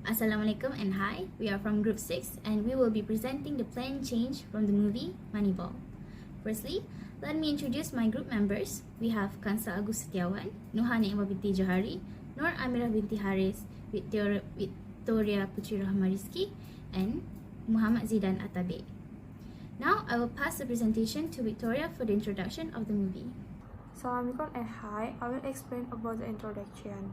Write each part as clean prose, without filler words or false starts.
Assalamualaikum and hi, we are from Group 6 and we will be presenting the planned change from the movie Moneyball. Firstly, let me introduce my group members. We have Khansaa Agus Setiawan, Nuha Naimah binti Johari, Nur Amirah Haris, Victoria Putri Rahmarizky, and Muhammad Zidan Atabik. Now, I will pass the presentation to Victoria for the introduction of the movie. Assalamualaikum and hi, I will explain about the introduction.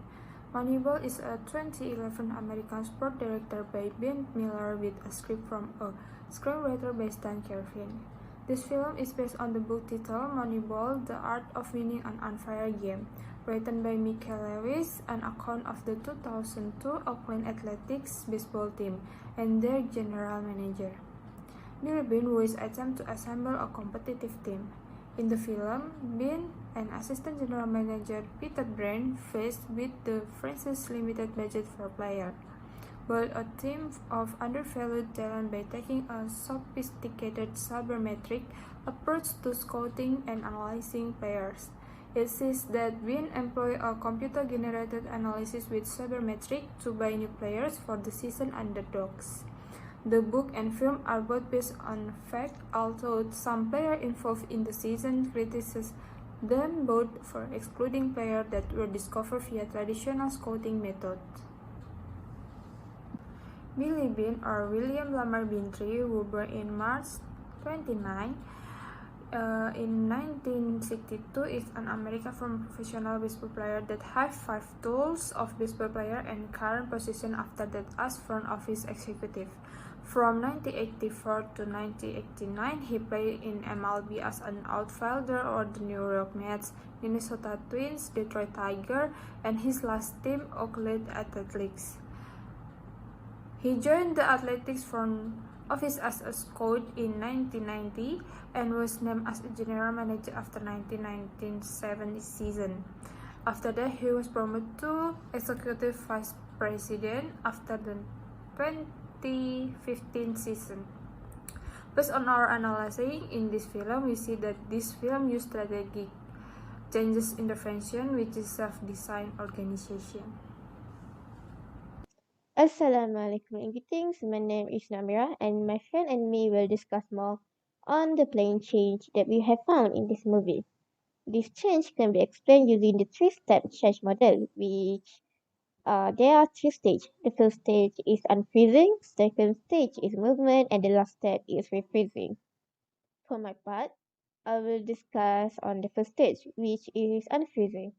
Moneyball is a 2011 American sport directed by Ben Miller with a script from a screenwriter by Stan Kervin. This film is based on the book titled Moneyball, The Art of Winning an Unfair Game, written by Michael Lewis, an account of the 2002 Oakland Athletics baseball team and their general manager. Billy Beane voiced attempt to assemble a competitive team. In the film, Beane and Assistant General Manager Peter Brand faced with the franchise's limited budget for players, built a team of undervalued talent by taking a sophisticated sabermetric approach to scouting and analyzing players. It says that Beane employed a computer-generated analysis with sabermetric to buy new players for the season underdogs. The book and film are both based on fact, although some players involved in the season criticize them both for excluding players that were discovered via traditional scouting methods. Billy Beane, or William Lamar Bintry, who born in March 29, in 1962, is an American professional baseball player that has 5 titles of baseball player and current position after that as front office executive. From 1984 to 1989, he played in MLB as an outfielder for the New York Mets, Minnesota Twins, Detroit Tigers, and his last team, Oakland Athletics. He joined the Athletics front office as a scout in 1990 and was named as a general manager after 1997 season. After that, he was promoted to executive vice president after the 2015 season. Based on our analysis in this film, we see that this film used strategic changes intervention, which is self-designed organization. Assalamualaikum and greetings. My name is Nur Amirah and my friend and me will discuss more on the planned change that we have found in this movie. This change can be explained using the 3-step change model, which there are 3 stages. The first stage is unfreezing, second stage is movement, and the last step is refreezing. For my part, I will discuss on the first stage, which is unfreezing.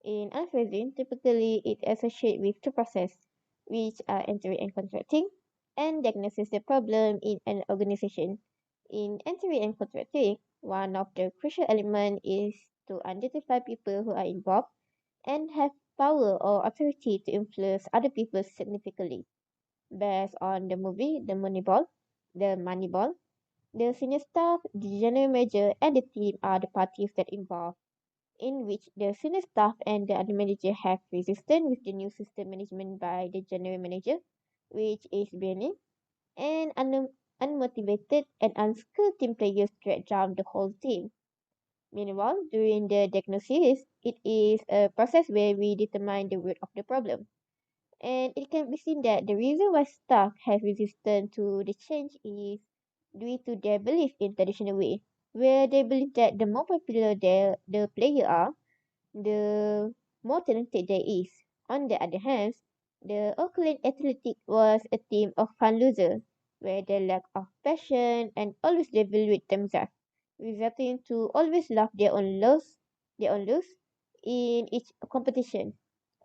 In unfreezing, typically it associates with 2 processes, which are entering and contracting, and diagnosis the problem in an organization. In entering and contracting, one of the crucial elements is to identify people who are involved and have power or authority to influence other people significantly. Based on the movie The Moneyball, the senior staff, the general manager, and the team are the parties that involved, in which the senior staff and the other manager have resisted with the new system management by the general manager, which is Beanie, and unmotivated and unskilled team players drag down the whole team. Meanwhile, during the diagnosis, it is a process where we determine the root of the problem. And it can be seen that the reason why staff have resistance to the change is due to their belief in traditional way, where they believe that the more popular the player are, the more talented they is. On the other hand, the Oakland Athletic was a team of fun losers, where they lack of passion and always evaluate themselves, resulting to always love their own loss in each competition.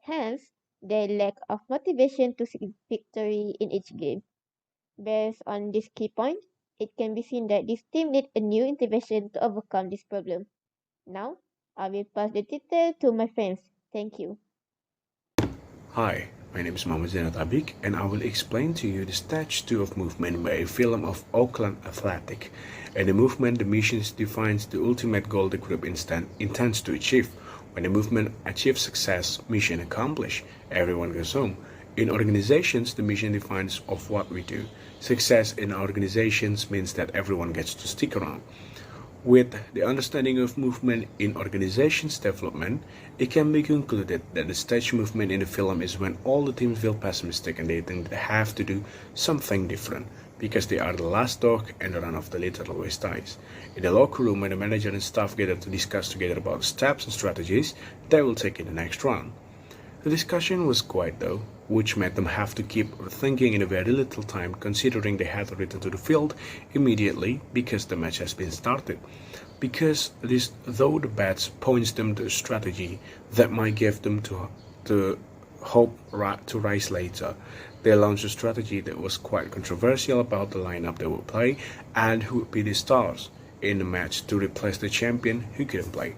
Hence, their lack of motivation to seek victory in each game. Based on this key point, it can be seen that this team needs a new intervention to overcome this problem. Now, I will pass the detail to my friends. Thank you. Hi, my name is Muhammad Atabik and I will explain to you the stage 2 of movement by a film of Oakland Athletic. In the movement, the mission defines the ultimate goal the group intends to achieve. When the movement achieves success, mission accomplished, everyone goes home. In organizations, the mission defines of what we do. Success in organizations means that everyone gets to stick around. With the understanding of movement in organization's development, it can be concluded that the stage movement in the film is when all the teams feel pessimistic and they think they have to do something different because they are the last dog and the run of the litter always dies. In the locker room, when the manager and staff gather to discuss together about steps and strategies they will take in the next round. The discussion was quiet though, which made them have to keep thinking in a very little time considering they had to return to the field immediately because the match has been started. Because this, though the bats points them to a strategy that might give them to hope to rise later, they launched a strategy that was quite controversial about the lineup they would play and who would be the stars in the match to replace the champion who couldn't play.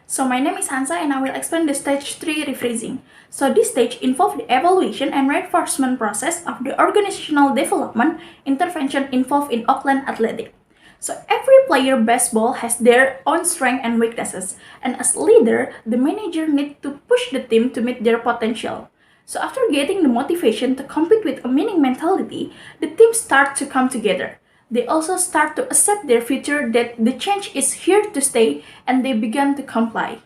So my name is Khansaa and I will explain the stage 3 rephrasing. So this stage involved the evaluation and reinforcement process of the organizational development intervention involved in Auckland Athletic. So every player baseball has their own strengths and weaknesses, and as leader, the manager needs to push the team to meet their potential. So after getting the motivation to compete with a winning mentality, the team start to come together. They also start to accept their future that the change is here to stay and they began to comply.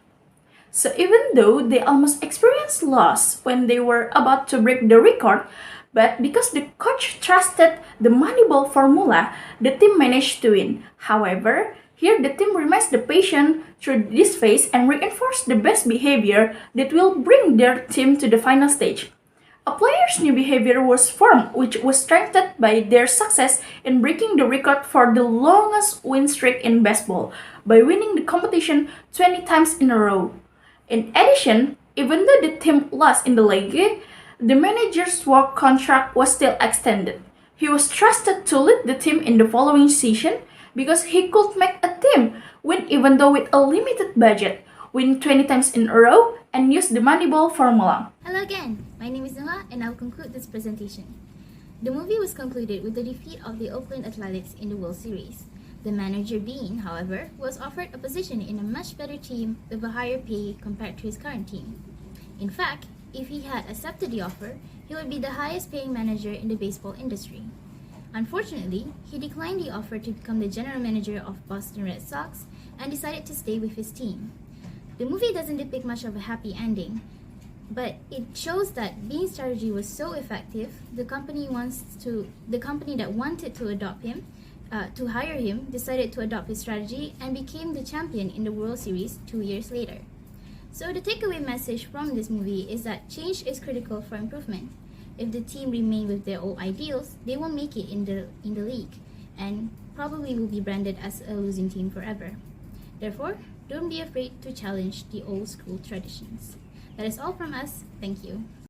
So even though they almost experienced loss when they were about to break the record, but because the coach trusted the Moneyball formula, the team managed to win. However, here the team remains the patient through this phase and reinforce the best behavior that will bring their team to the final stage. A player's new behavior was formed, which was strengthened by their success in breaking the record for the longest win streak in baseball by winning the competition 20 times in a row. In addition, even though the team lost in the league, the manager's work contract was still extended. He was trusted to lead the team in the following season because he could make a team win even though with a limited budget, win 20 times in a row, and use the Moneyball formula. Hello again, my name is Nuha and I'll conclude this presentation. The movie was concluded with the defeat of the Oakland Athletics in the World Series. The manager Bean, however, was offered a position in a much better team with a higher pay compared to his current team. In fact, if he had accepted the offer, he would be the highest paying manager in the baseball industry. Unfortunately, he declined the offer to become the general manager of Boston Red Sox and decided to stay with his team. The movie doesn't depict much of a happy ending, but it shows that Bean's strategy was so effective, the company that wanted to adopt him, to hire him, decided to adopt his strategy and became the champion in the World Series 2 years later. So the takeaway message from this movie is that change is critical for improvement. If the team remain with their old ideals, they won't make it in the league and probably will be branded as a losing team forever. Therefore, don't be afraid to challenge the old school traditions. That is all from us. Thank you.